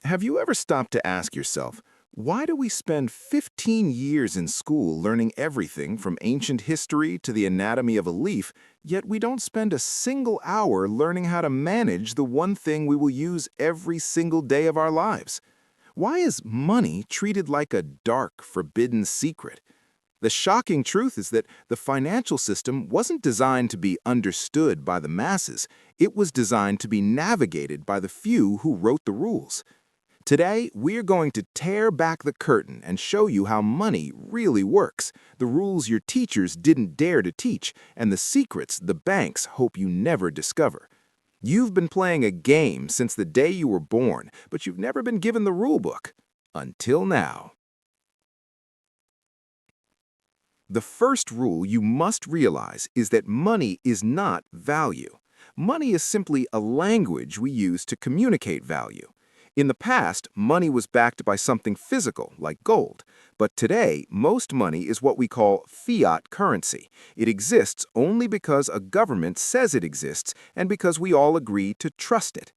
Have you ever stopped to ask yourself, why do we spend 15 years in school learning everything from ancient history to the anatomy of a leaf, yet we don't spend a single hour learning how to manage the one thing we will use every single day of our lives? Why is money treated like a dark, forbidden secret? The shocking truth is that the financial system wasn't designed to be understood by the masses. It was designed to be navigated by the few who wrote the rules. Today, we're going to tear back the curtain and show you how money really works, the rules your teachers didn't dare to teach, and the secrets the banks hope you never discover. You've been playing a game since the day you were born, but you've never been given the rule book. Until now. The first rule you must realize is that money is not value. Money is simply a language we use to communicate value. In the past, money was backed by something physical, like gold. But today, most money is what we call fiat currency. It exists only because a government says it exists and because we all agree to trust it.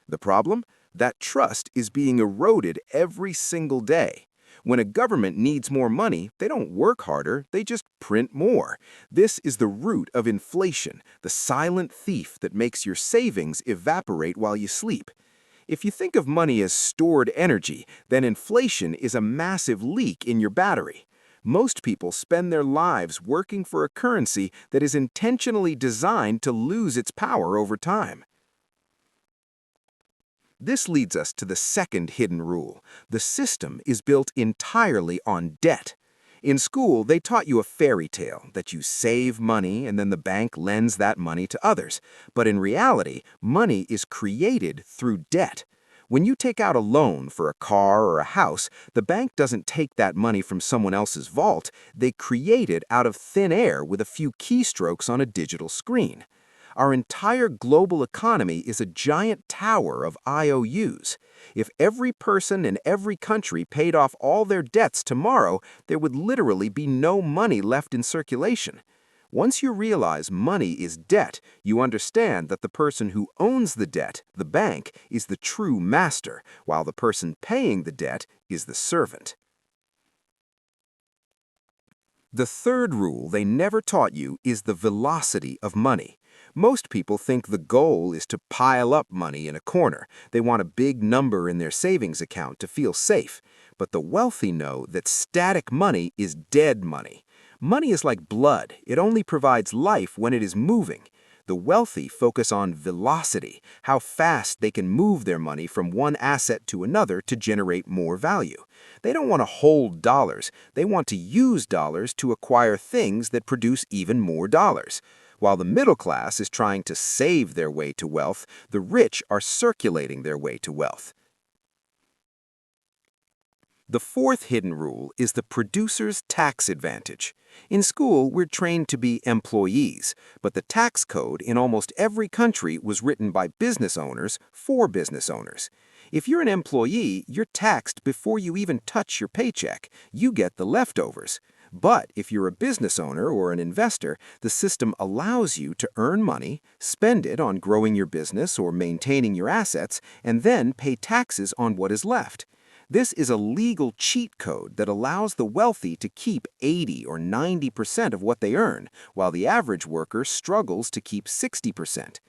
The problem? That trust is being eroded every single day. When a government needs more money, they don't work harder, they just print more. This is the root of inflation, the silent thief that makes your savings evaporate while you sleep. If you think of money as stored energy, then inflation is a massive leak in your battery. Most people spend their lives working for a currency that is intentionally designed to lose its power over time. This leads us to the second hidden rule. The system is built entirely on debt. In school, they taught you a fairy tale that you save money and then the bank lends that money to others. But in reality, money is created through debt. When you take out a loan for a car or a house, the bank doesn't take that money from someone else's vault. They create it out of thin air with a few keystrokes on a digital screen. Our entire global economy is a giant tower of IOUs. If every person in every country paid off all their debts tomorrow, there would literally be no money left in circulation. Once you realize money is debt, you understand that the person who owns the debt, the bank, is the true master, while the person paying the debt is the servant. The third rule they never taught you is the velocity of money. Most people think the goal is to pile up money in a corner. They want a big number in their savings account to feel safe. But the wealthy know that static money is dead money. Money is like blood. It only provides life when it is moving. The wealthy focus on velocity, how fast they can move their money from one asset to another to generate more value. They don't want to hold dollars. They want to use dollars to acquire things that produce even more dollars. While the middle class is trying to save their way to wealth, the rich are circulating their way to wealth. The fourth hidden rule is the producer's tax advantage. In school, we're trained to be employees, but the tax code in almost every country was written by business owners for business owners. If you're an employee, you're taxed before you even touch your paycheck. You get the leftovers. But if you're a business owner or an investor, the system allows you to earn money, spend it on growing your business or maintaining your assets, and then pay taxes on what is left. This is a legal cheat code that allows the wealthy to keep 80 or 90% of what they earn, while the average worker struggles to keep 60%.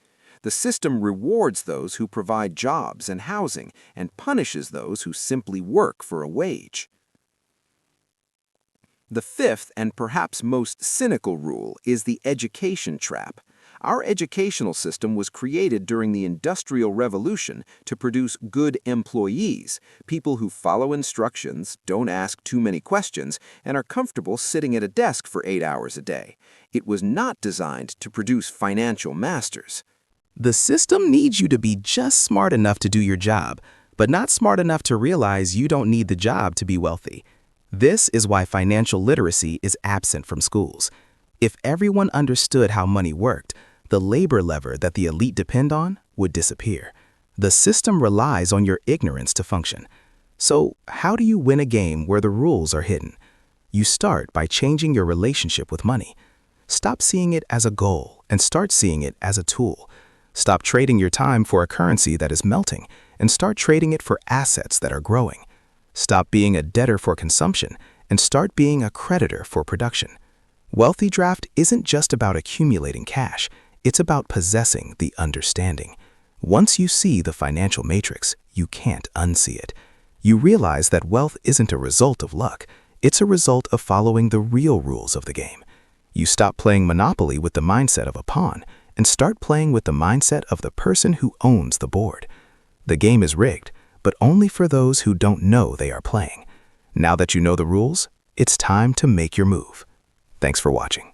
The system rewards those who provide jobs and housing and punishes those who simply work for a wage. The fifth and perhaps most cynical rule is the education trap. Our educational system was created during the Industrial Revolution to produce good employees, people who follow instructions, don't ask too many questions, and are comfortable sitting at a desk for 8 hours a day. It was not designed to produce financial masters. The system needs you to be just smart enough to do your job, but not smart enough to realize you don't need the job to be wealthy. This is why financial literacy is absent from schools. If everyone understood how money worked, the labor lever that the elite depend on would disappear. The system relies on your ignorance to function. So, how do you win a game where the rules are hidden? You start by changing your relationship with money. Stop seeing it as a goal and start seeing it as a tool. Stop trading your time for a currency that is melting and start trading it for assets that are growing. Stop being a debtor for consumption and start being a creditor for production. Wealthy draft isn't just about accumulating cash, it's about possessing the understanding. Once you see the financial matrix, you can't unsee it. You realize that wealth isn't a result of luck, it's a result of following the real rules of the game. You stop playing Monopoly with the mindset of a pawn and start playing with the mindset of the person who owns the board. The game is rigged, but only for those who don't know they are playing. Now that you know the rules, it's time to make your move. Thanks for watching.